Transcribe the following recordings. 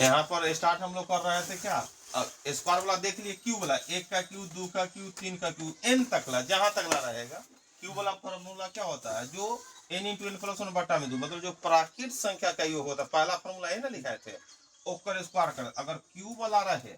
यहाँ पर स्टार्ट हम लोग कर रहे थे क्या, स्क्वायर वाला देख लिए, क्यूब वाला, 1 का क्यूब, 2 का क्यूब, 3 का क्यूब, n तकला जहां तकला रहेगा। क्यूब वाला फॉर्मूला क्या होता है, जो n इंटू एन प्लस 1 बटा में 2, मतलब जो प्राकृत संख्या का योग होता है, पहला फॉर्मूला है ना लिखाए थे, ओकर स्क्वायर कर। अगर क्यूब वाला रहे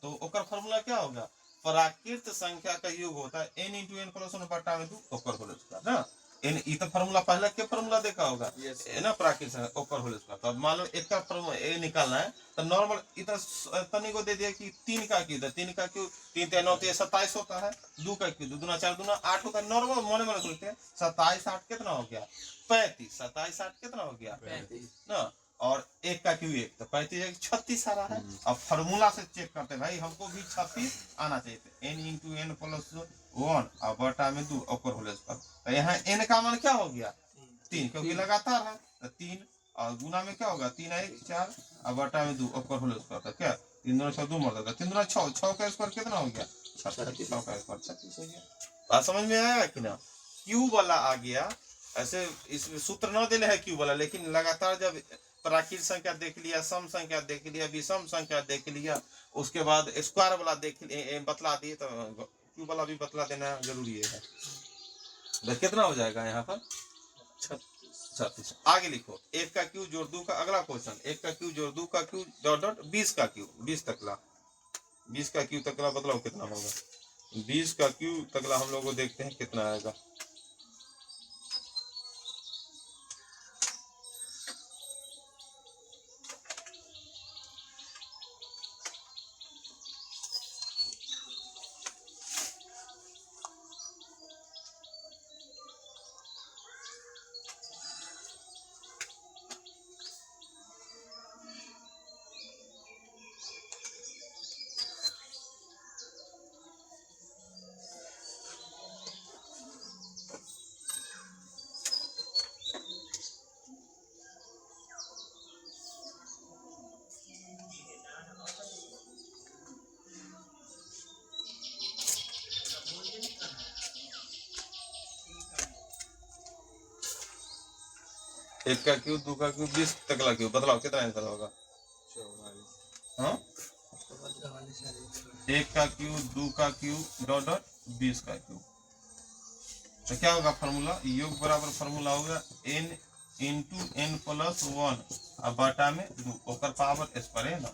तो ओकर फॉर्मूला क्या होगा, प्राकृत संख्या का योग होता है n इंटू एन प्लस 1 बटा में 2 ओकर होल स्क्वायर ना। इन ई तो फॉर्मूला पहले के फॉर्मूला देखा होगा है ना, प्राकृत संख्या ओकर होल स्क्वायर। तो अब मान लो एक का फॉर्मूला ए निकालना है, तो नॉर्मल इतना तनी को दे दिया कि 3 का क्यूब, 3 का क्यूब 3 3 9 27 होता है, 2 का क्यूब 2 दूना 4 दूना 8 होता है। नॉर्मल मोने मोने सोचते हैं 27 8 कितना हो गया 35, 27 8 कितना हो गया 35 ना, और 1 का क्यूब 1 तो 35 36 आ रहा है। अब फार्मूला से चेक करते भाई हमको भी 36 आना चाहिए, n इंटू एन प्लस 1 और बटा में 2 ओकर होल स्क्वायर। तो यहाँ n का मान क्या हो गया 3, क्योंकि लगातार है, तो 3 और गुना में क्या होगा 3 1 4 और बटा में 2 ओकर होल स्क्वायर। तो क्या 3 दूना 6 2 मर जाता, 3 दूना 6 6 का स्क्वायर कितना हो गया 36, 6 का स्क्वायर 36 हो गया। बात समझ में आया कि ना, क्यूब वाला आ गया। ऐसे इसमें सूत्र न देने है क्यूब वाला, लेकिन लगातार जब प्राकृत संख्या देख लिया, सम संख्या देख लिया, विषम संख्या देख लिया, उसके बाद स्क्वायर वाला देख बतला दिए, तो क्यूब वाला भी बतला देना जरूरी है। तो कितना हो जाएगा यहाँ पर 36। आगे लिखो 1 का क्यूब जोड़ 2 का, अगला क्वेश्चन 1 का क्यूब जोड़ 2 का क्यूब डॉट डॉट 20 का क्यूब, 20 तकला, 20 का क्यूब तकला बतलाओ कितना होगा। 20 का क्यूब तकला हम लोग को देखते हैं कितना आएगा। एक का क्यूब 2 का क्यूब 20 तकला क्यूब बतलाओ कितना आंसर होगा। 44। हाँ 1 का क्यूब 2 का क्यूब डॉट डॉट 20 का क्यूब। तो क्या होगा फार्मूला, योग बराबर फार्मूला होगा n इंटू एन प्लस 1 और बटा में 2 ओकर पावर स्क्वायर है ना।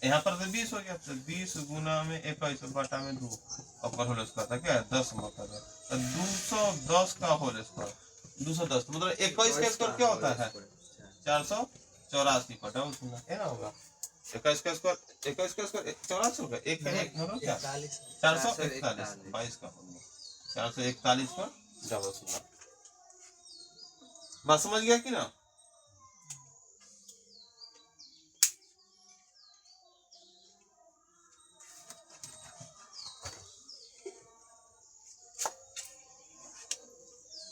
यहाँ पर तो 20 हो गया, तो 20 गुना में 21 बटा में 2 ओकर होल स्क्वायर था क्या 10 मतलब है, तो 210 का होल स्क्वायर 210, मतलब 21 का स्क्वायर क्या होता है 484 पटा उसमें है ना होगा। 21 का स्क्वायर 84 होगा, 1 का 1 होगा क्या 441, 22 का होगा 441 पर डबल सुना। बात समझ गया कि ना।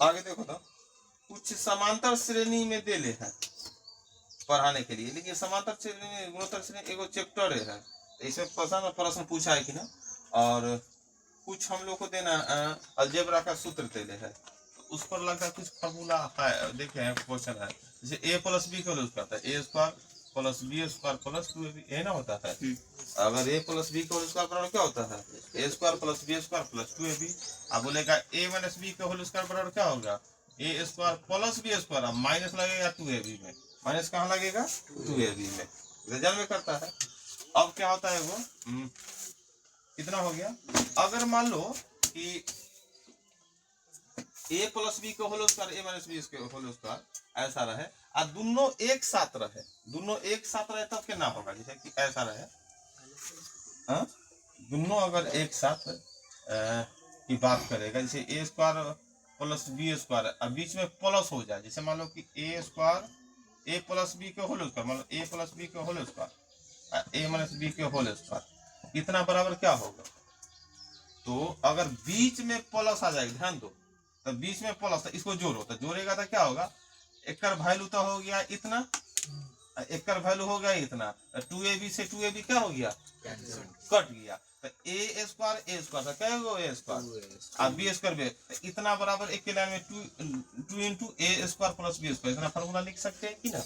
आगे देखो तो कुछ समांतर श्रेणी में दे ले है पढ़ाने के लिए, लेकिन समांतर श्रेणी गुणोत्तर श्रेणी एगो चैप्टर है, इसमें प्रश्न पूछा है कि ना। और कुछ हम लोग को देना अलजेब्रा का सूत्र दे ले है, तो उस पर लगा कुछ फार्मूला है, देखे हैं क्वेश्चन है, जैसे a प्लस बी का होल स्क्वायर है a square plus B square plus 2ab है ना होता है। अगर a प्लस बी का होल स्क्वायर बराबर क्या होता है a square plus B square plus 2ab। अब बोलेगा a माइनस बी का होल स्क्वायर बराबर क्या होगा a square plus B square, minus लगेगा 2ab में, माइनस कहाँ लगेगा 2ab में, रिजल्ट में करता है। अब क्या होता है वो कितना हो गया, अगर मान लो कि a प्लस बी का whole square a minus b के होल स्क्वायर ऐसा रहे और दोनों एक साथ रहे तब क्या होगा, जैसे कि ऐसा रहे दोनों अगर एक साथ की बात करेगा, जैसे a square plus B square अब बीच में प्लस हो जाए, जैसे मान लो कि a square a plus b के होल स्क्वायर, मान लो a प्लस बी के whole square a minus b के होल स्क्वायर कितना बराबर क्या होगा। तो अगर बीच में प्लस आ जाएगा, ध्यान दो, तो बीच में प्लस था इसको जोड़ो, तो जोड़ेगा तो क्या होगा, एक का वैल्यू तो हो गया इतना, एक का वैल्यू हो गया इतना, 2ab से 2ab क्या हो गया कट गया, तो a स्क्वायर क्या होगा a स्क्वायर और b स्क्वायर बी, इतना बराबर एक के लाइन में 2 into a square plus B square, इतना फार्मूला लिख सकते हैं कि ना।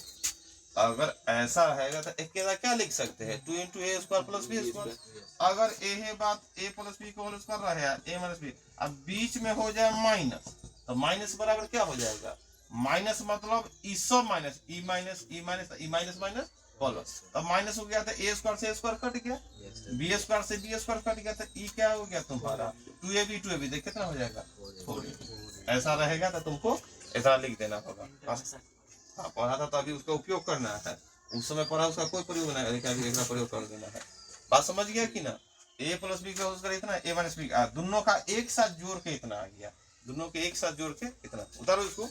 अगर ऐसा रहेगा तो एक क्या लिख सकते हैं 2 into A square plus B square. अगर ए है बात ए प्लस बी को होल स्क्वायर रहा है ए माइनस बी, अब बीच में हो जाए माइनस, तो माइनस बराबर क्या हो जाएगा, माइनस मतलब ई सब minus E minus E minus E minus minus plus, तब माइनस हो गया तो ए स्क्वायर से ए स्क्वायर कट गया, बी स्क्वायर से बी स्क्वायर कट गया, तो ई क्या हो गया तुम्हारा 2ab देख कितना हो जाएगा 4ab। ऐसा रहेगा तो तुमको ऐसा लिख देना होगा बस। हाँ पढ़ा था तो अभी उसका उपयोग करना है, उस समय पढ़ा उसका कोई प्रयोग नहीं है, लेकिन अभी एक प्रयोग कर देना है। बात समझ गया कि ना, ए प्लस बी का होल स्क्वायर इतना ए माइनस बी दोनों का एक साथ जोड़ के इतना आ गया, दोनों के एक साथ जोड़ के इतना, उतारो इसको।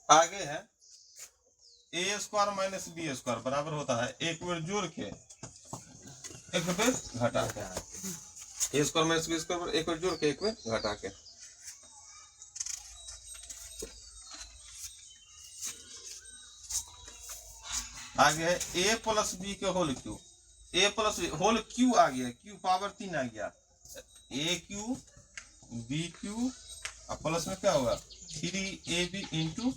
आगे है ए स्क्वायर माइनस बी स्क्वायर बराबर होता है एक बार जोड़ के एक बार घटा के, ए स्क्वायर माइनस बी स्क्वायर एक बार जोड़ के एक बार घटा के। आगे है ए प्लस बी के होल क्यू, ए प्लस बी होल क्यू आ गया, क्यू पावर 3 आ गया, A Q B cube plus में क्या होगा 3ab into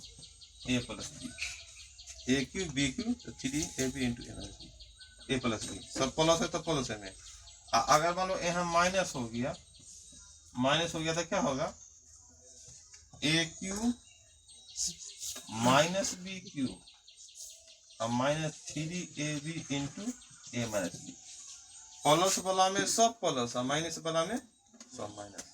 A plus B, A Q B cube तो 3ab into A plus B, सब प्लस है तो प्लस है में। अगर मान लो यहाँ माइनस हो गया, माइनस हो गया तो क्या होगा ए क्यू माइनस बी क्यू और माइनस 3ab इंटू ए माइनस बी, प्लस वाला में सब प्लस और माइनस वाला में सब माइनस।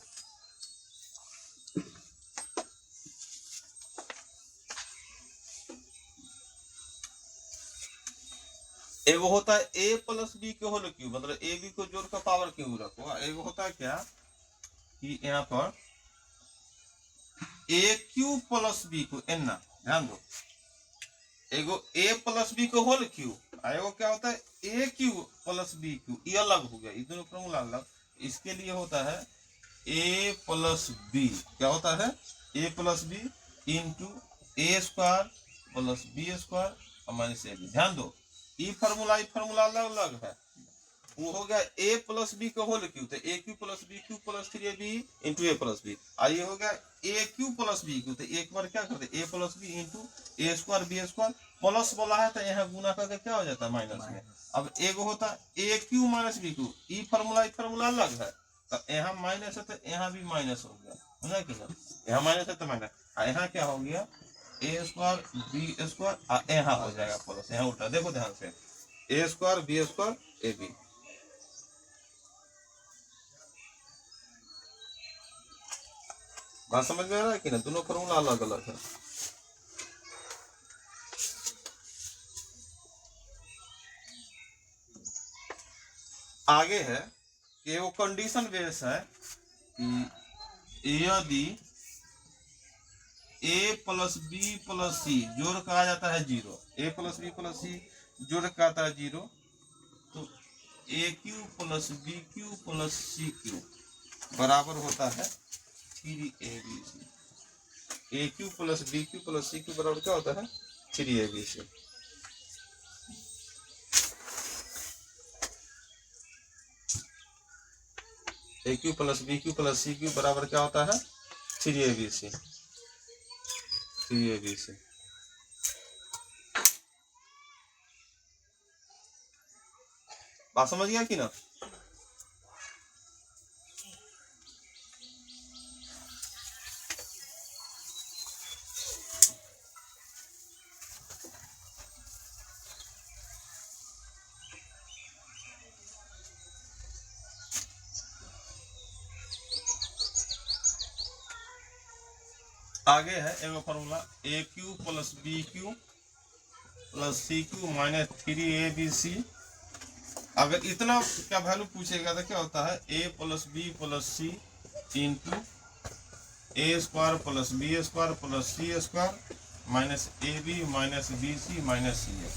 एगो होता है ए प्लस बी के होल क्यू, मतलब ए बी को जोड़ कर पावर क्यू रखो। एगो होता है क्या कि यहाँ पर ए क्यू प्लस बी को एना, ध्यान दो, एगो ए प्लस बी को होल क्यू, एगो क्या होता है ए क्यू प्लस बी क्यू, ये अलग हो गया, ये दोनों फॉर्मूला अलग। इसके लिए होता है ए प्लस बी, क्या होता है ए plus B into A square plus B square और माइनस ए बी। ध्यान दो ये फॉर्मूला अलग अलग है, वो हो गया ए प्लस बी का होल क्यू, तो A cube plus B cube plus 3ab into A plus B, और ये हो गया A cube plus B cube, तो एक बार क्या करते A plus B into A square B square, plus वाला है तो यहाँ गुना करके क्या हो जाता है माइनस में। अब एक होता है ए क्यू माइनस बी क्यू, ये फॉर्मूला अलग है, तो यहाँ माइनस है तो यहाँ भी माइनस हो गया, समझा कि ना, यहाँ माइनस है तो माइनस, यहाँ क्या हो गया ए स्क्वायर बी स्क्वायर, यहाँ हो जाएगा प्लस, यहाँ उल्टा देखो ध्यान से A square B square A B. बात समझ में आ रहा है कि ना, दोनों फॉर्मूला अलग अलग है। आगे है कि वो कंडीशन बेस है कि यदि A plus B plus C जोड़ कहा जाता है 0, A plus B plus C जोड़ का आता है 0, तो A cube plus B cube plus C cube बराबर होता है 3abc। A cube plus B cube plus C cube बराबर क्या होता है 3abc। A cube plus B cube plus C cube बराबर क्या होता है 3abc। बात समझ गया कि ना। आगे है एगो formula A cube plus B cube plus C cube minus 3abc अगर इतना का वैल्यू पूछेगा तो क्या होता है, a plus B plus C into A square plus B square plus C square minus A B minus B C minus C A.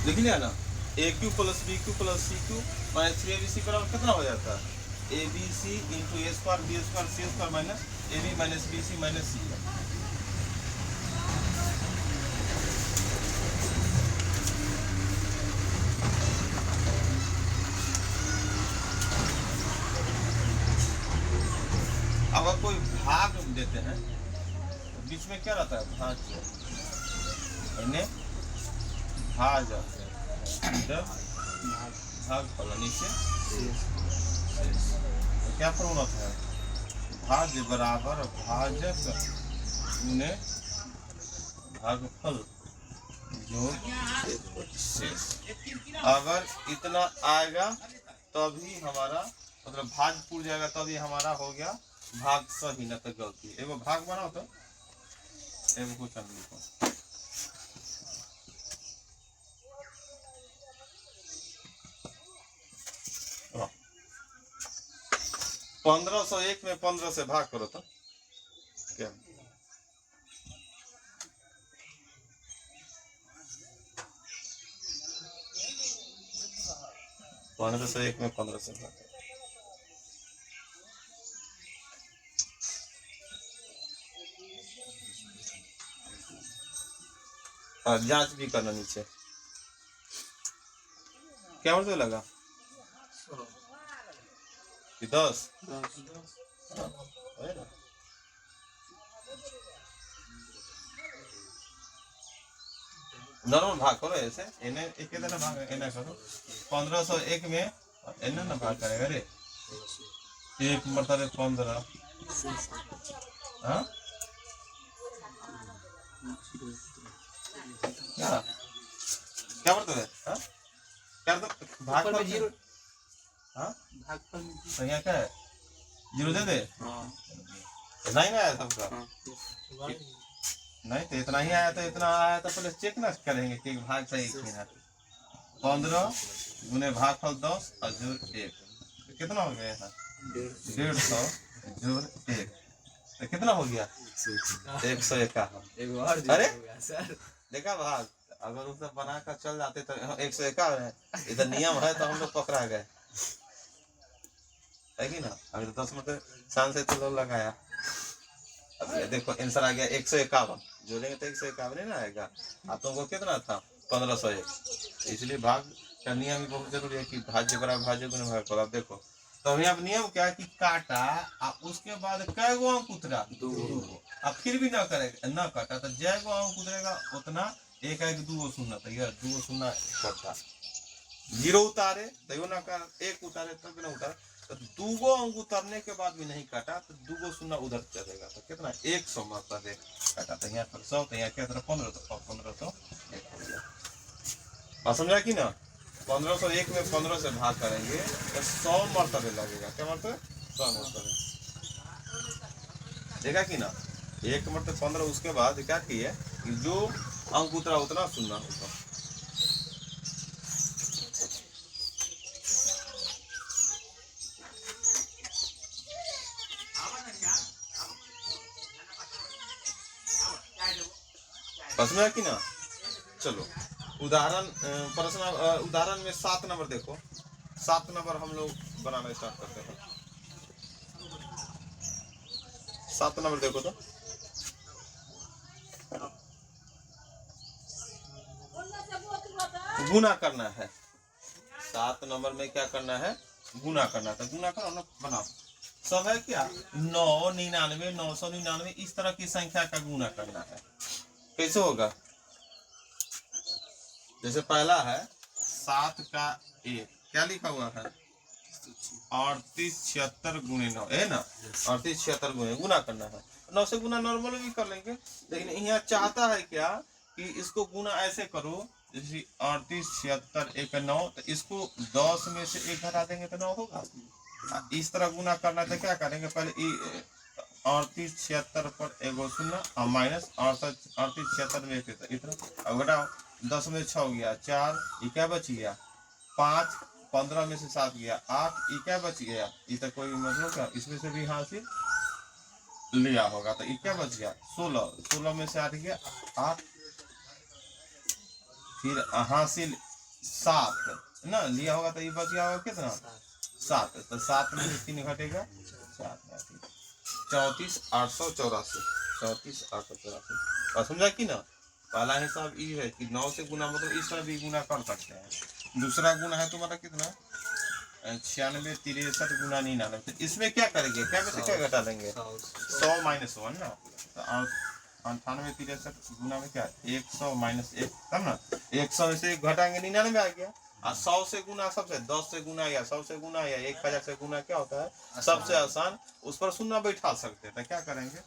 लिख लिया ना, A cube plus B cube plus C cube minus 3abc बराबर कितना हो जाता है, A B C into A square B square C square minus A B minus B C minus C. अगर कोई भाग देते हैं तो बीच में क्या रहता है, भाज्य, इन्हें भाग भाग फल नीचे तो क्या फॉर्मूला है, भाज्य बराबर भाजक गुने भागफल जोड़ शेष। अगर इतना आएगा तभी हमारा मतलब भाग पूर जाएगा, तभी हमारा हो गया भाग सही, न तो गलती। एगो भाग बनाओ तो एगो कुछ लिखो। 1501 में 15 से भाग करो तो क्या, 1501 में 15 से भाग। जांच भी करना नीचे, क्या मतलब लगा कि 10 नॉर्मल भाग करो ऐसे, इन्हें एक कितना भाग इन्हें करो 1501 में इन्हें ना भाग करेगा रे, एक मतलब 15 हाँ क्या क्या मतलब है, हाँ क्या तो भाग पर जीरो, हाँ भाग पर तो यहाँ क्या है, जीरो दे दे, नहीं ना आया सबका, नहीं तो इतना ही आया, तो इतना आया तो पहले चेक ना करेंगे कि भाग सही कि ना। 15 गुने भागफल 10 और जोड़ 1 तो कितना हो गया यहाँ, 150 जोड़ 1 तो कितना हो गया 151। अरे देखा भाग, अगर उसे बना कर चल जाते तो 151 है, इधर नियम है तो हम लोग पकड़ा गए है कि ना। अगर 10 मिनट शान से तो लोग लगाया, अब ये देखो आंसर आ गया 151, जोड़ेंगे तो 151 ही ना आएगा। आप तुमको कितना था 1501, इसलिए भाग का नियम भी बहुत जरूरी है कि भाज्य बराबर भाज्य गुने भागफल। अब देखो तो अभी अब नियम क्या है कि काटा और उसके बाद कै गो अंक उतरा, 2 अब फिर भी ना करेगा ना काटा तो जय गो अंक उतरेगा उतना एक एक 2 शून्य, तो यह 2 शून्य कटा, 0 उतारे तो ना कर, 1 उतारे तब ना उतारे, तो 2 गो अंक उतरने के बाद भी नहीं काटा तो 2 गो शून्य उधर चलेगा, तो कितना 100 मतलब 1 काटा, तो यहाँ पर 100 तो यहाँ क्या 1500 तो 1501 हो गया। समझा कि ना, 1501 में 15 से भाग करेंगे तो 100 मरतबे लगेगा, क्या मतलब 100 मरतबे देखा कि ना, 1 मरतबे 15, उसके बाद क्या किए जो अंक उतरा उतना शून्य होगा। समझा कि ना। चलो उदाहरण प्रश्न उदाहरण में 7 नंबर देखो, 7 नंबर हम लोग बनाना स्टार्ट करते हैं। 7 नंबर देखो तो गुना करना है, 7 नंबर में क्या करना है, गुना करना है, तो गुना करो ना, बनाओ सब है क्या 999 999 इस तरह की संख्या का गुना करना है। कैसे होगा, जैसे पहला है 7 का 1, क्या लिखा हुआ है 3876 गुणे 9 है ना, 3876 गुणे गुना करना है। 9 से गुना नॉर्मल भी कर लेंगे, लेकिन यहाँ चाहता है क्या कि इसको गुना ऐसे करो, जैसे 3876 1 9, तो इसको 10 में से 1 घटा देंगे तो 9 होगा। इस तरह गुना करना है तो क्या करेंगे, पहले 3876 पर एगो शून्य और माइनस 3876 में इतना, अब घटाओ 10 में 6 गया 4, ये क्या बच गया 5, 15 में से 7 गया 8, ये क्या बच गया, ये तो कोई मतलब क्या इसमें से भी हासिल लिया होगा, तो ये क्या बच गया 16, 16 में से 8 गया 8, फिर हासिल 7 ना लिया होगा, तो ये बच गया होगा कितना 7, तो 7 में से 3 घटेगा 4, 34 884, 34 884। और समझा कि ना, पहला हिसाब ये है कि 9 से गुना मतलब इस तरह भी गुना कर सकते हैं। दूसरा गुना है तुम्हारा कितना 96 63 गुना 99, तो इसमें क्या करेंगे, क्या में से क्या घटा लेंगे 100 माइनस 1 ना, तो 98 63 गुना में क्या 100 माइनस 1, तब ना 100 में से 1 घटाएंगे 99 आ गया, और 100 से गुना सबसे 10 से गुना या 100 से गुना या 1000 से गुना क्या होता है सबसे आसान, उस पर शून्य बैठा सकते हैं, तो क्या करेंगे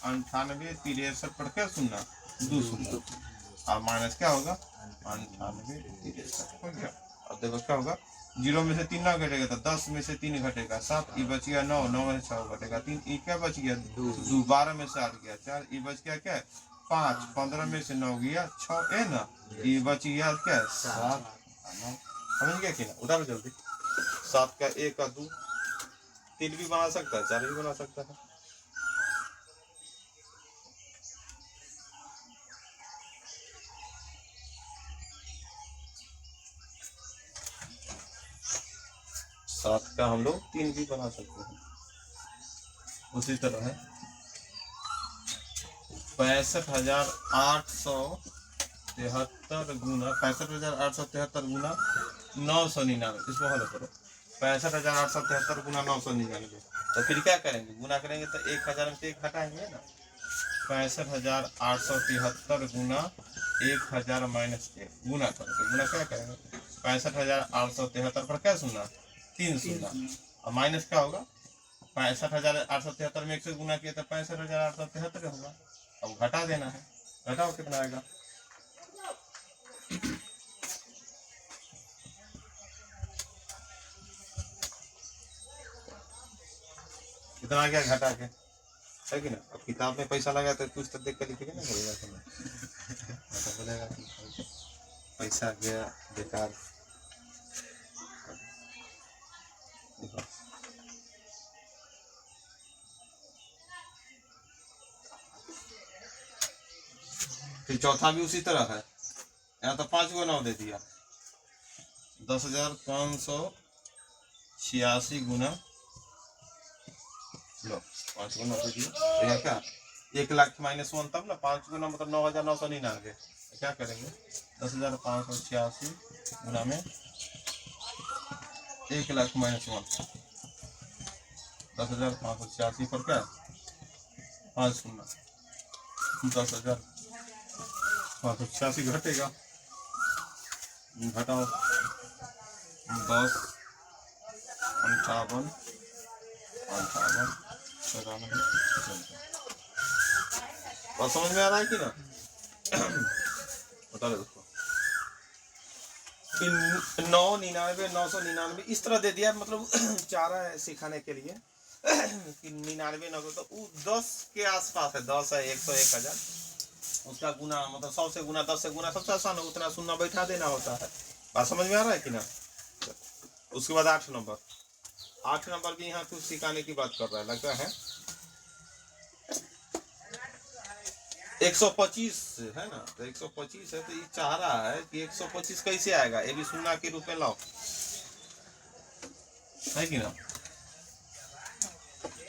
98 63 पर क्या शून्य 2 शून्य, और माइनस क्या होगा 98 63 हो गया। अब देखो क्या होगा, 0 में से 3 ना घटेगा तो 10 में से 3 घटेगा 7, ये बच गया 9, 9 में से 6 घटेगा 3, ये क्या बच गया 2, 12 में से 8 गया 4, ये बच गया क्या 5, 15 में से 9 गया 6 है ना, ये बच गया क्या 7, समझ गया कि ना, उधर जल्दी 7 का 1 का 2, 3 भी बना सकता है 4 भी बना सकता है। सात का हम लोग 3 भी बना सकते हैं। उसी तरह है 65,873 गुना 65,873 गुना 999, इसको हल करो 65,873 गुना 999, तो फिर क्या करेंगे गुना करेंगे तो 1000 में से 1 घटाएंगे ना, 65,873 गुना 1000 माइनस 1 गुना करेंगे, गुना क्या करेंगे 65,873 पर क्या सुना 3 शून्य, और माइनस क्या होगा 65,873 में 1 से गुना किया तो 65,873 होगा, अब घटा देना है, घटाओ कितना आएगा कितना आ गया घटा के, है कि ना। अब किताब में पैसा लगा तो कुछ तो देख कर लिखेगा ना, बोलेगा पैसा गया बेकार। फिर चौथा भी उसी तरह है, यहाँ तो 5 गो 9 दे दिया 10,586 गुना लो 5 गो 9 दे दिया, तो यहाँ क्या 1 लाख माइनस 1, तब ना 5 गुना मतलब 9,999, क्या करेंगे 10,586 गुना में 1 लाख माइनस 1, 10,586 पर क्या 5 शून्य 10,586 घटेगा, घटाओ 10 58 58 94, बात समझ में आ रहा है कि ना बता दो उसको 999 999 इस तरह दे दिया, मतलब चाह रहा है सिखाने के लिए कि 99 900, तो वो 10 के आसपास है, 10 है 100 1000, उसका गुना मतलब 100 से गुना 10 से गुना सबसे आसान है, उतना शून्य बैठा देना होता है, बात समझ में आ रहा है कि ना। उसके बाद 8 नंबर भी यहाँ कुछ सिखाने की बात कर रहा है, लगता है 125 है ना, तो 125 है, तो ये चाह रहा है कि 125 कैसे आएगा, ये भी शून्य के रूप में लाओ, है कि ना।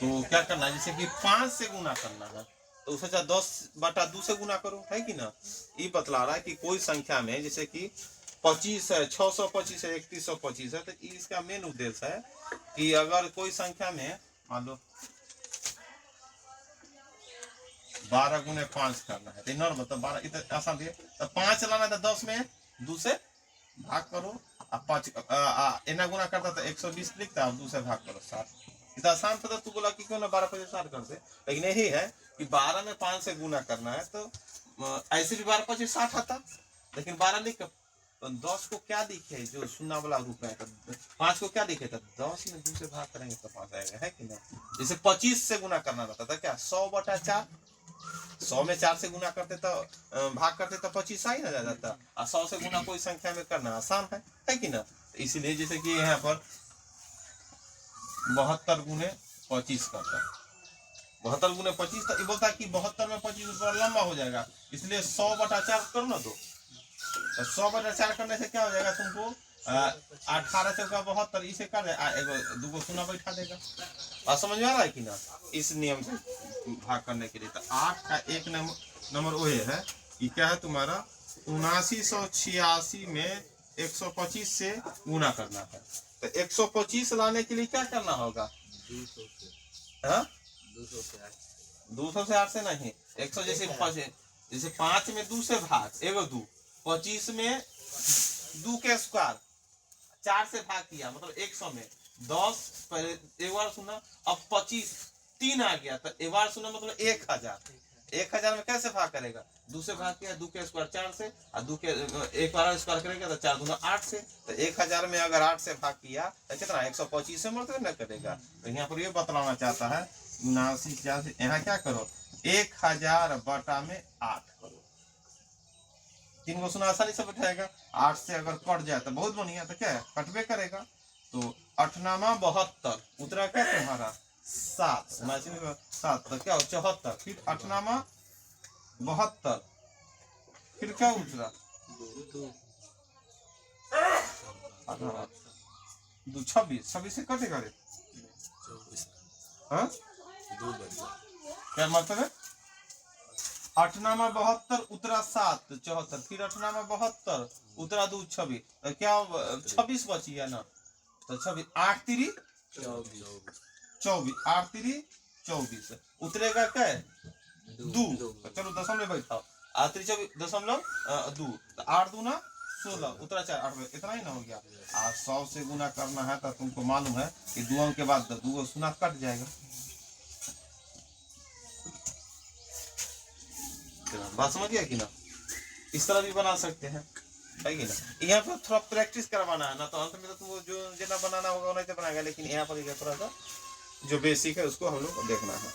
तो क्या करना है, जैसे कि 5 से गुना करना है तो उसे 10/2 से गुना करो, है कि ना। ये बतला रहा है कि कोई संख्या में जैसे कि 25 है 625 है 3125 है, तो इसका मेन उद्देश्य है कि अगर कोई संख्या में मान लो 12 गुने 5 करना है, तो नॉर्मल तो 12 इतना आसान दिए, तो 5 लाना है तो 10 में 2 से भाग करो, अब 5 एना गुना करता तो 120 लिखता, अब 2 से भाग करो 7। इतना आसान था, तू बोला कि क्यों ना 12 5 60 कर दे, लेकिन यही है कि 12 में 5 से गुना करना है, तो ऐसे भी 12 5 60 आता, लेकिन 12 लिख 10 को क्या दिखे जो शून्य वाला रूप है, तो 5 को क्या दिखे, तो 10 में 2 से भाग करेंगे तो 5 आएगा, है कि नहीं। जैसे 25 से गुना करना रहता था क्या, 100/4, 100 में 4 से गुना करते तो भाग करते तो 25 आ ही ना जाता, और 100 से गुना कोई संख्या में करना आसान है कि ना। इसीलिए जैसे कि यहाँ पर 72 गुने 25 करता है, 72 गुने 25, तो ये बोलता है कि 72 में 25 ऊपर लंबा हो जाएगा, इसलिए 100/4 करो ना। तो 100/4 करने से क्या हो जाएगा तुमको, 18 से 72 इसे कर दे, दो को शून्य बैठा देगा। बात समझ में आ रहा है कि ना। इस नियम से भाग करने के लिए तो 8 का एक नंबर वो है कि क्या है तुम्हारा 7986 में 125 से गुना करना है। तो 125 लाने के लिए क्या करना होगा, 200 से 8 से नहीं, 100 जैसे 5 में 2 से भाग, 2 25 में 2 के स्क्वायर 4 से भाग किया, मतलब 100 में 10 पहले एक बार सुना, अब 25 3 आ गया, तो एक बार सुना मतलब 1000 में कैसे भाग करेगा, 2 से भाग किया, 2 के स्क्वायर 4 से, और 2 के एक बार स्क्वायर करेगा तो 4 दूना 8 से, तो 1000 में अगर 8 से भाग किया तो कितना 125 से मतलब न करेगा। तो यहाँ पर ये बतलाना चाहता है 79 यहाँ क्या करो 1000/8 करो, 3 को सुना आसानी से बैठाएगा, 8 से अगर कट जाए तो बहुत बढ़िया, तो क्या है कटबे करेगा। तो 8×9 = 72, उतरा क्या तुम्हारा 7, 7 तो क्या हो 74, फिर 8×9 = 72, फिर क्या उतरा 2 26 से कटेगा रे, हाँ क्या मतलब है 8×9 = 72 उतरा 7 74, फिर 8×9 = 72 उतरा 2 26, तो क्या 26 बची है ना, तो 26 8 3 24 8 3 24 उतरेगा क्या 2, चलो दशमलव में बैठाओ 8 3 24.2, तो 8 दूना 16 उतरा 4 8 इतना ही ना हो गया। 100 से गुना करना है तो तुमको मालूम है कि 2 अंक के बाद 2 शून्य कट जाएगा। बात समझ गया कि ना, इस तरह भी बना सकते हैं, है कि ना। यहाँ पर थोड़ा प्रैक्टिस करवाना है ना, तो अंत में तो तुमको जो जितना बनाना होगा नहीं तो बनाएगा, लेकिन यहाँ पर थोड़ा सा जो बेसिक है उसको हम लोग को देखना है।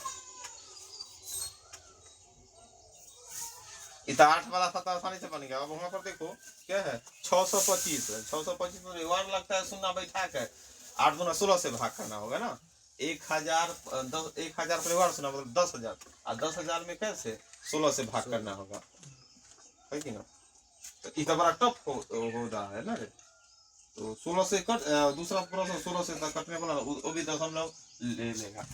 इतना 8 वाला था तो आसानी से बन गया। अब वहां पर देखो क्या है 625 है, 625 में रिवार्ड लगता है शून्य बैठा कर 8 गुना 16 से भाग करना होगा ना, 1000 परिवार सुना मतलब 10,000, और 10,000 में कैसे 16 से भाग करना होगा, है कि ना। तो इतना बड़ा टफ हो रहा है ना रे, तो 16 से कट दूसरा पूरा 16 से कटने वाला वो भी दशमलव ले लेगा।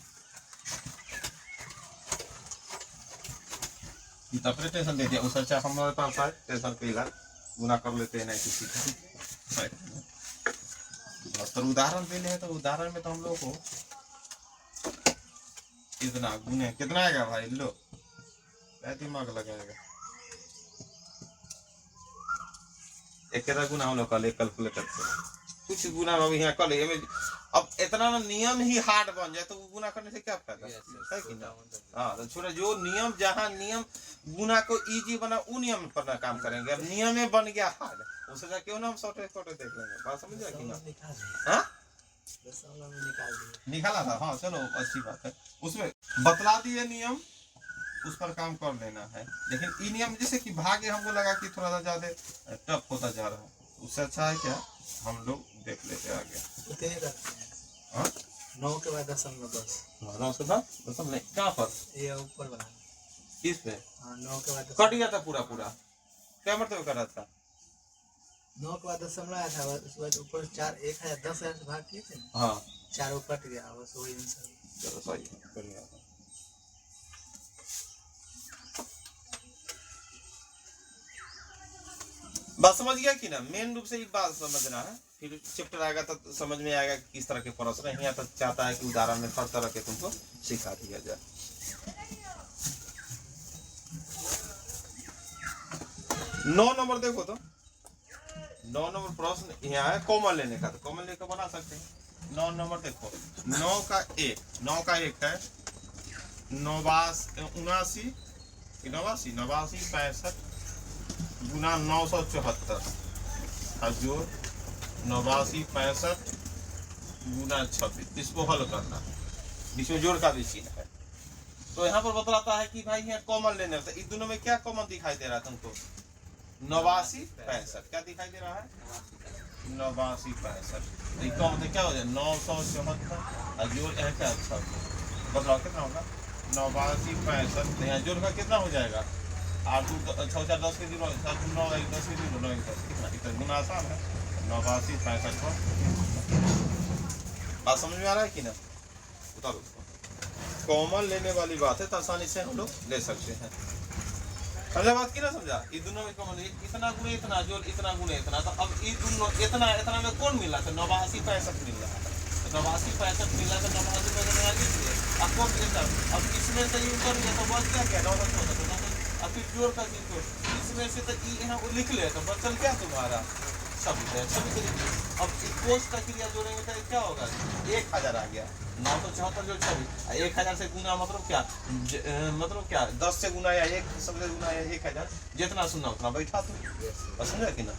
इतना टेंशन दे दिया उससे अच्छा हमारे पास है टेंशन पे इलाज गुना कर लेते हैं नहीं किसी का। बस तो उदाहरण दे ले, तो उदाहरण में तो हम लोग को कितना गुने कितना आएगा भाई, लो क्या दिमाग लगाएगा। एक गुना हम लोग कल कैलकुलेटर से कुछ गुना अब यहाँ कल अब इतना नियम ही हार्ड बन जाए तो गुना करने से क्या फायदा है कि ना। हाँ तो छोटा जो नियम जहाँ नियम गुना को इजी बना वो नियम पर ना काम करेंगे, अब नियम में बन गया हार्ड उसे क्यों ना हम शॉर्टे देख लेंगे। बात समझ गया कि ना। हाँ निकाला था, हाँ चलो अच्छी बात है, उसमें बतला दिए नियम उस पर काम कर लेना है। लेकिन ये नियम जैसे कि भाग्य हमको लगा कि थोड़ा सा ज्यादा टफ होता जा रहा है, उससे अच्छा है क्या हम लोग देख लेते आगे। 9 के बाद 10 कहाँ पर ये ऊपर बना इस पे 9 के बाद कट गया था पूरा क्या मतलब कर रहा था 9 के बाद 10 आया था, उसके बाद ऊपर 4 1000 से भाग किए थे। हाँ 4 वो कट गया, बस वही आंसर। चलो सही बढ़िया। बात समझ गया कि ना, मेन रूप से एक बात समझना है, फिर चैप्टर आएगा तो समझ में आएगा कि किस तरह के प्रश्न है। यहाँ तक चाहता है कि उदाहरण में हर तरह के तुमको सिखा दिया जाए। 9 नंबर देखो तो 9 नंबर प्रश्न यहाँ है कॉमन लेने का, तो कॉमन लेकर बना सकते हैं। 9 नंबर देखो, 9 का 1 है 89 65 गुना 974 और जोड़ 89 65 गुना 26, इसको हल करना, इसमें जोड़ का भी चिन्ह है। तो यहाँ पर बतलाता है कि भाई यहाँ कॉमन लेने होता है। इन दोनों में क्या कॉमन दिखाई दे रहा है तुमको? 89 65 क्या दिखाई दे रहा है? 89 65, तो इसका मतलब क्या हो जाए 974 और जोड़ यहाँ क्या 26, बतलाओ कितना होगा? 89 65, तो यहाँ जोड़ का कितना हो जाएगा? 8 2 6 4 10 के 0 7 9 1 10 के 0 9 1 10, कितना? इतना गुना आसान है। 89 65 पर बात समझ में आ रहा है कि ना? उतारो उसको। कॉमन लेने वाली बात है तो आसानी से हम लोग ले सकते हैं। समझा बात की ना? समझा? ये दोनों में कॉमन, इतना गुणे इतना जोड़ इतना गुणे इतना, तो अब ये दोनों इतना इतना में कौन मिला? तो 89 65 मिल रहा है, तो 89 65 मिला तो 89 65 अब कौन मिलता? अब इसमें से यूज कर लिया तो बच क्या 914, अब फिर जोड़ का चीज को इसमें से तो ई यहाँ लिख ले तो बचल क्या तुम्हारा? सब है सभी। अब कोष का क्रिया जोड़ेंगे तो क्या होगा? 1000 आ गया, 974 जो 26, 1000 से गुना मतलब क्या? मतलब क्या 10 से गुना या 1 सबसे गुना या 1000, जितना सुनना उतना बैठा तुम, समझा कि ना?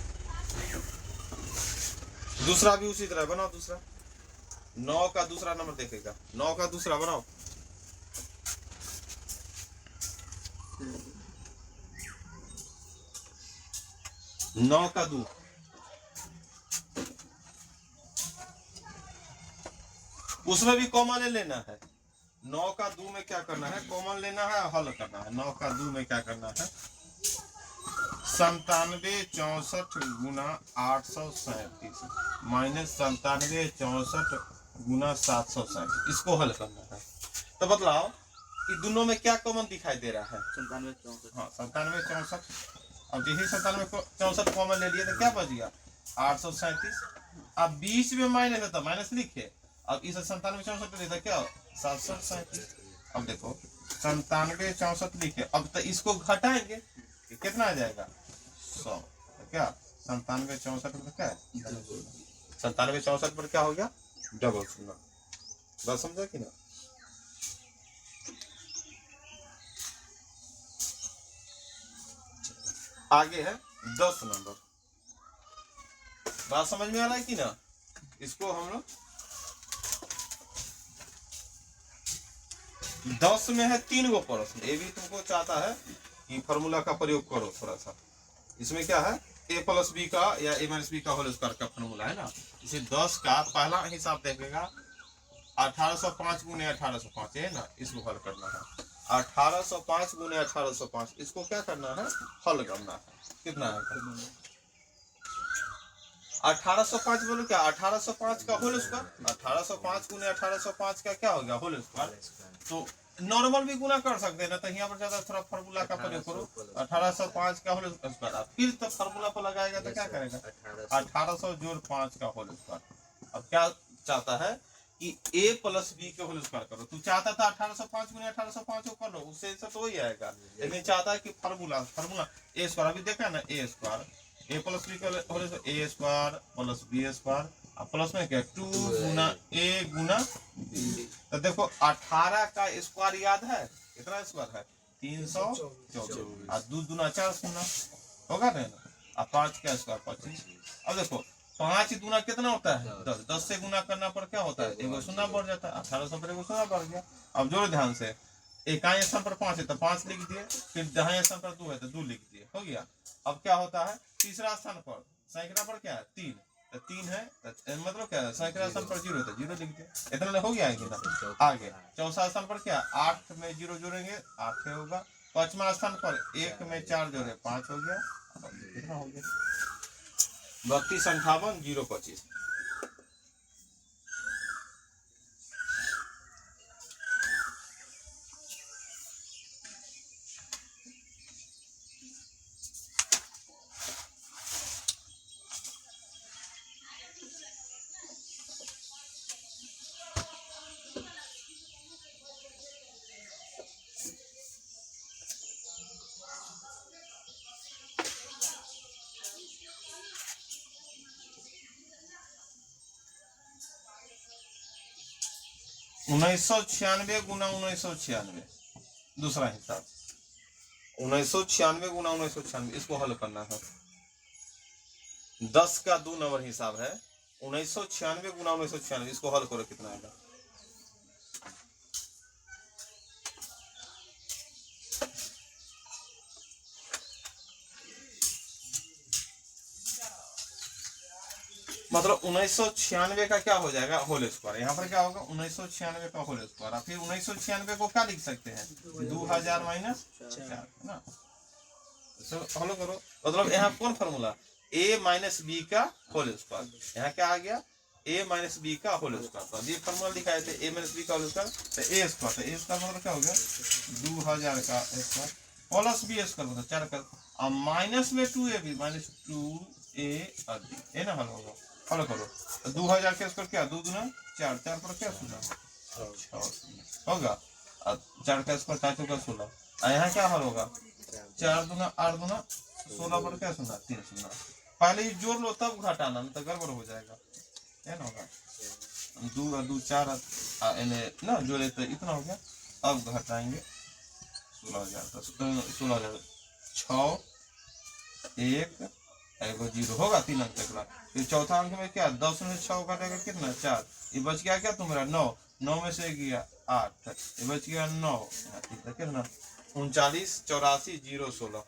दूसरा भी उसी तरह बनाओ। दूसरा 9 का दूसरा नंबर देखेगा, 9 का दूसरा बनाओ। 9 का 2, उसमें भी कॉमन लेना है। 9 का 2 में क्या करना है? कॉमन लेना है, हल करना है। 9 का 2 में क्या करना है? 97 64 गुना 837 माइनस 97 64 गुना 737, इसको हल करना है। तो बतलाओ कि दोनों में क्या कॉमन दिखाई दे रहा है? 97 64। हाँ 97 64। अब यही 97 64 कॉमन ले लिए तो क्या बच गया? 837। अब बीच में माइनस है तो माइनस लिखे, अब इस 97 64 लिखा क्या 737। अब देखो 97 64 लिखे, अब तो इसको घटाएंगे कितना आ जाएगा? 100। तो क्या 97 64 पर क्या है? 97 64 पर क्या हो गया? डबल शून्य। बात समझा कि ना? आगे है 10 नंबर। बात समझ में आ रहा है कि ना? इसको हम लोग 10 में है 3 गो प्रश्न, ये भी तुमको चाहता है कि फॉर्मूला का प्रयोग करो थोड़ा सा। इसमें क्या है? a प्लस बी का या a माइनस बी का होल स्क्वायर का फॉर्मूला है ना। इसे 10 का पहला हिसाब देखेगा 1805 गुने 1805 है ना, इसको हल करना है। 1805 गुने 1805, इसको क्या करना है? हल करना है। कितना है? 1805 बोलो क्या? 1805 का होल स्क्वायर, 1805 गुने 1805 का क्या हो गया? Whole square. तो नॉर्मल भी गुना कर सकते हैं ना, तो यहाँ पर ज्यादा थोड़ा फार्मूला का प्रयोग करो। 1805 का होल स्क्वायर, फिर तो फार्मूला पर लगाएगा तो क्या करेगा? 1800 जोड़ 5 का होल स्क्वायर। अब क्या चाहता है कि a प्लस बी के होल स्क्वायर करो। तू चाहता था 1805 गुने 1805 को कर लो, उससे तो वही आएगा, लेकिन चाहता है कि फार्मूला a स्क्वायर, अभी देखा ना a square, a plus B का whole square, a square plus B square, अब प्लस में क्या 2 गुना a गुना b। तो देखो 18 का स्क्वायर याद है? कितना स्क्वायर है? 324, और 2 दूना 4 शून्य होगा ना, और 5 का स्क्वायर 25। अब देखो 5 दूना कितना होता है? 10, 10 से गुना करना पर क्या होता है? एगो शून्य बढ़ जाता है, 1800 पर एगो शून्य बढ़ गया। अब जोड़ ध्यान से, इकाई स्थान पर 5 है तो 5 लिख दिए, फिर दहाई स्थान पर 2 है तो 2 लिख दिए, हो गया। अब क्या होता है? तीसरा स्थान पर सैकड़ा पर क्या है? 3, तो 3 है तो मतलब क्या है? सैकड़ा स्थान पर 0 तो 0 लिख दिए, इतना हो गया है कि ना? आगे चौथा स्थान पर क्या? 8 में 0 जोड़ेंगे 8 होगा। पांचवा स्थान पर 1 में 4 जोड़े 5 हो गया, कितना हो गया? 32 58 025। 1996 गुना 1996 दूसरा हिसाब 1996 गुना 1996 इसको हल करना है। 10 का 2 नंबर हिसाब है 1996 गुना 1996 इसको हल करो कितना आएगा। मतलब 1996 का क्या हो जाएगा होल स्क्वायर। यहाँ पर क्या होगा 1996 का होल स्क्वायर। फिर 1996 को क्या लिख सकते हैं 2000 माइनस 4 ना। हलो करो मतलब यहाँ कौन फॉर्मूला a माइनस बी का होल स्क्वायर। यहाँ क्या आ गया a माइनस बी का होल स्क्वायर। तो ये फॉर्मूला दिखाए थे a माइनस बी का होल स्क्वायर तो a स्क्वायर। तो a स्क्वायर मतलब क्या हो गया 2000 का स्क्वायर प्लस b स्क्वायर मतलब 4 का और माइनस में 2ab माइनस 2ab ये ना हल होगा। हल करो 2000 के स्क्वायर क्या 2 दूना 4 4 पर क्या 16 होगा 4 का स्क्वायर 4 का 16 और यहाँ क्या हल होगा 4 दूना 8 दूना 16 पर क्या 3 0 पहले ही जोड़ लो तब घटाना नहीं तो गड़बड़ हो जाएगा है ना होगा 2 और 2 4 ना जोड़े तो इतना हो गया। अब घटाएंगे 16000 16,000 6 1 एगो 0 होगा 3 अंक तक। फिर चौथा अंक में क्या 10 में 6 घटेगा कितना 4 ये बच गया क्या तुम्हारा 9 9 में से गया 8 ये बच गया 9 कितना 39 84 0 16।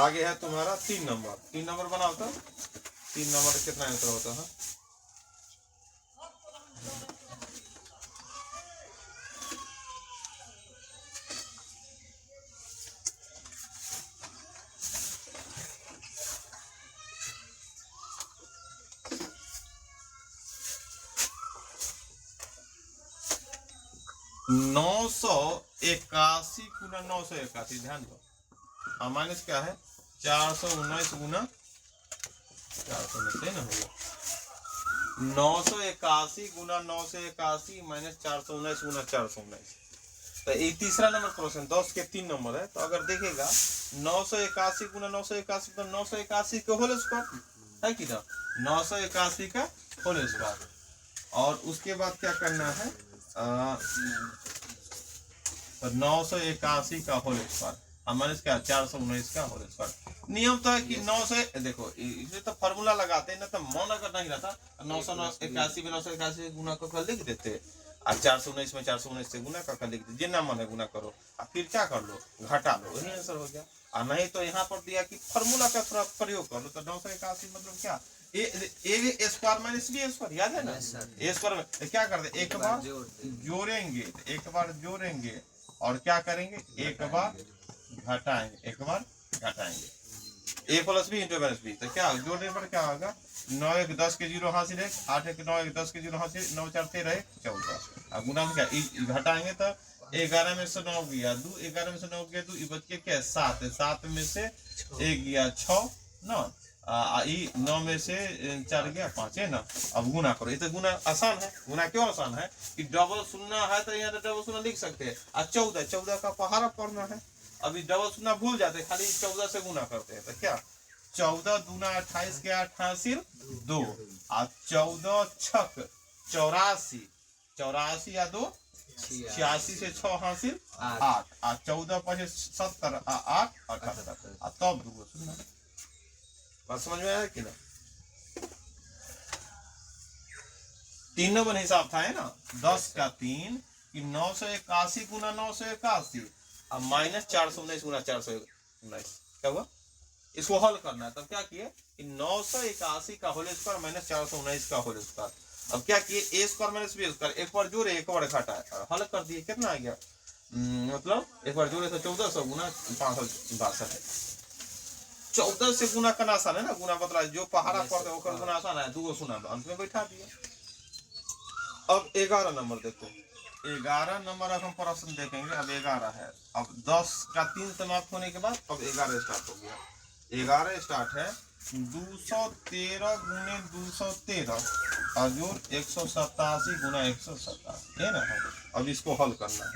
आगे है तुम्हारा 3 नंबर बनाओ तो 3 नंबर कितना आंसर होता है। 981 गुना 981 ध्यान दो और माइनस क्या है 419 गुना 419 ना होगा 981 गुना 981 माइनस 419 गुना 419। तो ये तीसरा नंबर क्वेश्चन 10 के 3 नंबर है। तो अगर देखेगा 981 गुना 981 तो 981 का होल स्क्वायर है कि ना 981 का होल स्क्वायर। और उसके बाद क्या करना है 981 का होल स्क्वायर हमारे क्या 419 का होल स्क्वायर। नियम तो है कि 9 से देखो इसमें तो फॉर्मूला लगाते हैं ना तो मन अगर नहीं रहता 981 में 981 गुना कर लिख देते और 419 में 419 से गुना कर लिख देते जितना मन है गुना करो और फिर क्या कर लो घटा लो वही आंसर हो गया। और नहीं तो यहाँ पर दिया कि फॉर्मूला का थोड़ा प्रयोग कर लो तो 981 मतलब क्या ए स्क्वायर माइनस बी स्क्वायर याद है ना ए स्क्वायर क्या करते एक बार जोड़ेंगे और क्या करेंगे एक बार घटाएंगे a plus B into minus b. तो क्या जोड़ने पर क्या होगा 9 1 10 के 0 हासिल है 8 1 9 1 10 के 0 हासिल 9 4 13 14 और गुना में क्या घटाएंगे तो 11 में से 9 गया 2 11 में से 9 गया 2 बच के क्या 7 7 में से 1 गया 6 9 9 में से 4 गया 5 है ना। अब गुना करो ये तो गुना आसान है। गुना क्यों आसान है कि डबल शून्य है तो यहाँ डबल शून्य लिख सकते हैं और 14 का पहाड़ा पढ़ना है। अभी डबल शून्य भूल जाते खाली 14 से गुना करते हैं तो क्या 14 दूना 28 के 88 2 और 14 छक 84 84 या 2 86 से 6 हासिल 8 और 14 5 70 8 78 तब दूगो शून्य। बात समझ में आया कि ना 3 नंबर हिसाब था है ना 10 का 3 कि 981 गुना 981 और माइनस 419 गुना 419 क्या हुआ इसको हल करना है। तब क्या किए कि 981 का होल स्क्वायर माइनस 419 का होल स्क्वायर। अब क्या किए ए स्क्वायर माइनस बी स्क्वायर एक बार जोड़े एक बार घटाए और हल कर दिए कितना आ गया मतलब एक बार जोड़े तो 1400 गुना 562 है 14 से गुना करना आसान है ना। गुना बदला जो पहाड़ा पड़ता है गुना आसान है दूगो सुना अंत में बैठा दिया। अब 11 नंबर देखो 11 नंबर अब हम प्रश्न देखेंगे। अब 11 है अब 10 का 3 समाप्त होने के बाद अब 11 स्टार्ट हो गया। 11 स्टार्ट है 213 गुने 213 और जोड़ 187 गुना 187 है ना। अब इसको हल करना है।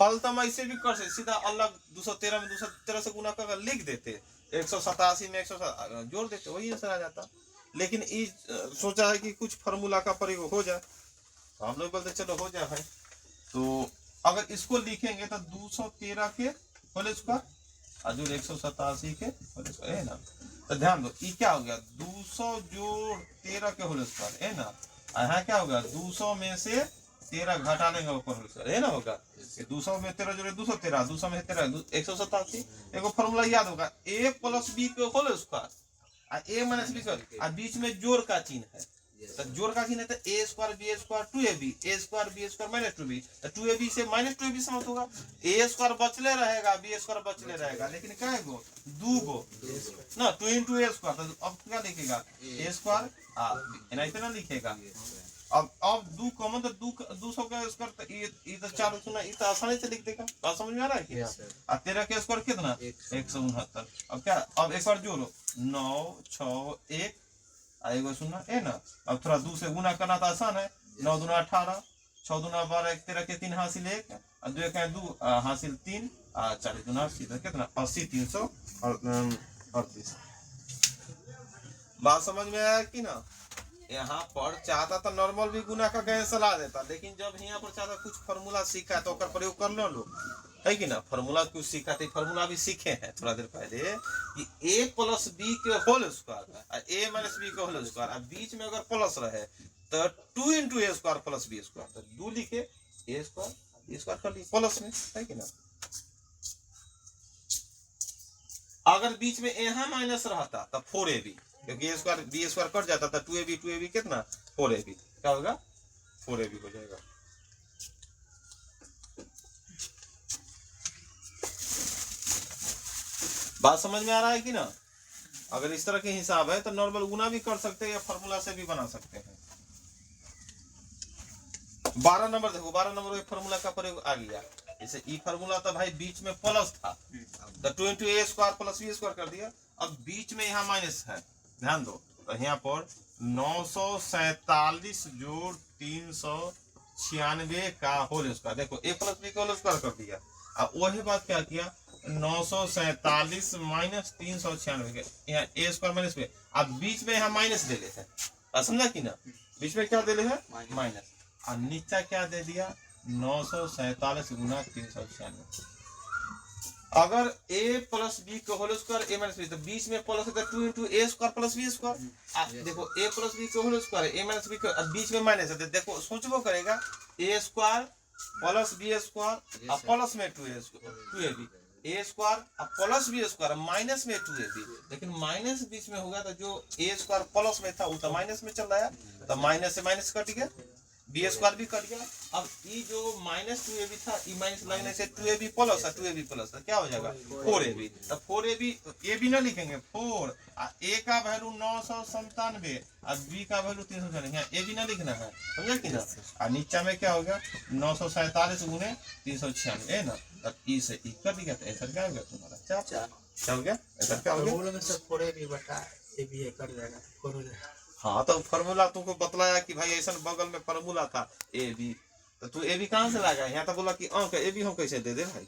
हल तो हम ऐसे भी कर सकते सीधा अलग 213 में 213 से गुना कर लिख देते 187 में 107 जोड़ देते वही आंसर आ जाता। लेकिन सोचा है कि कुछ फार्मूला का प्रयोग हो जाए, तो हम लोग बोलते चलो हो जाए भाई। तो अगर इसको लिखेंगे तो 213 के होल स्क्वायर और जो 187 के होल स्क्वायर है ना। तो ध्यान दो ये क्या हो गया 200 जोड़ 13 के होल स्क्वायर है ना। यहाँ क्या होगा 200 में से 13 घटा लेंगे ऊपर होल स्क्वायर है ना होगा। 200 में 13 जोड़े 213, 200 में 13 187। एगो फॉर्मूला याद होगा a प्लस b के whole square a minus b का बीच में जोड़ का चिन्ह है। तो जोड़ का चिन्ह है तो a square b square 2ab a square b square minus 2b। तो 2ab से माइनस 2ab समाप्त होगा। a स्क्वायर बचले रहेगा b स्क्वायर बचले रहेगा, लेकिन क्या है गो 2 गो ना 2 into a स्क्वायर। तो अब क्या लिखेगा a स्क्वायर ना इतना लिखेगा। अब 2 कॉमन तो 200 का स्क्वायर तो ये तो 4 सुना ये तो आसानी से लिख देगा। बात समझ में आ रहा है क्या। और 13 का स्क्वायर कितना 169। अब क्या अब एक बार जोड़ो 9 6 1 आएगा सुनना है ना। अब थोड़ा 2 से गुना करना तो आसान है। 9 दूना 18, 6 दूना 12, 13 के 3 हासिल 1 और 2 का 2 हासिल 3 और 40 दूना 80 कितना 80 338। बात समझ में आया कि ना। यहाँ पर चाहता तो नॉर्मल भी गुना का गैस सलाह देता, लेकिन जब यहाँ पर चाहता कुछ फार्मूला सीखा तो प्रयोग कर लो लो है कि ना। फार्मूला कुछ सीखा तो फार्मूला भी सीखे हैं थोड़ा देर पहले कि a प्लस बी के होल स्क्वायर और a माइनस बी के होल स्क्वायर और बीच में अगर प्लस रहे तो 2 into a square plus B square. तो 2 लिखे a स्क्वायर बी स्क्वायर कर लिए प्लस में है कि ना। अगर बीच में यहाँ माइनस रहता तो 4ab क्योंकि a square B square cut जाता था 2ab कितना 4ab क्या होगा 4ab हो जाएगा। बात समझ में आ रहा है कि ना। अगर इस तरह के हिसाब है तो नॉर्मल गुना भी कर सकते हैं या फार्मूला से भी बना सकते हैं। 12 नंबर देखो 12 नंबर में फार्मूला का प्रयोग आ गया। जैसे ई फार्मूला था भाई बीच में प्लस था तो 2 into a square plus B square कर दिया। अब बीच में यहाँ माइनस है ध्यान दो तो यहाँ पर 947 जोड़ 396 का होल स्क्वायर देखो a प्लस बी का होल स्क्वायर कर दिया। अब वही बात क्या किया 947 माइनस 396 यहाँ a स्क्वायर माइनस बी। अब बीच में यहाँ माइनस दे लेते हैं समझा कि ना। बीच में क्या दे ले है माइनस और नीचा क्या दे दिया 947 गुना 396। अगर a प्लस बी का whole square a minus b तो बीच में प्लस है तो 2 into a square plus B square. देखो a प्लस बी का whole square a minus b का बीच में माइनस है तो देखो सोचबो करेगा a square plus B square और प्लस में 2ab a स्क्वायर और प्लस बी स्क्वायर माइनस में 2ab। लेकिन माइनस बीच में होगा तो जो a स्क्वायर प्लस में था वो तो माइनस में चल रहा है तो माइनस से माइनस कट गया बी स्क्वायर भी कट गया। अब ये जो माइनस 2ab था ये माइनस लगने से 2ab प्लस है 2ab प्लस क्या हो जाएगा 4ab। तो 4ab ए भी ना लिखेंगे 4 a का वैल्यू 997 और b का वैल्यू 396 यहाँ ए भी ना लिखना है समझे कि ना। और नीचा में क्या होगा 947 गुने 396 है ना। तब ई से ई कर दिया तो आंसर क्या हो गया तुम्हारा 4 चल गया आंसर क्या हो गया। में सब 4ab बटा ab कट जाएगा 4 हो जाएगा। हाँ तो फार्मूला तुमको बतलाया कि भाई ऐसा बगल में फार्मूला था ए बी तो तू ए बी कहाँ से लागा यहाँ तो बोला कि अंक ए बी हम कैसे दे दे भाई।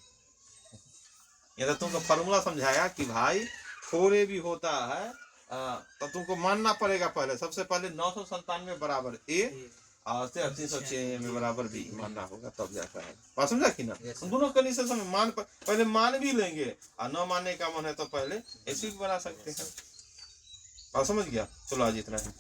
ये तो तुमको फार्मूला समझाया कि भाई 4ab होता है तो तुमको मानना पड़ेगा पहले सबसे पहले 997 बराबर a और 306 में बराबर b मानना होगा तब जाता है। बात समझा कि ना। दोनों कंडीशन में मान पहले मान भी लेंगे और न मानने का मन है तो पहले ऐसे भी बना सकते हैं। बात समझ गया। चलो आज इतना है।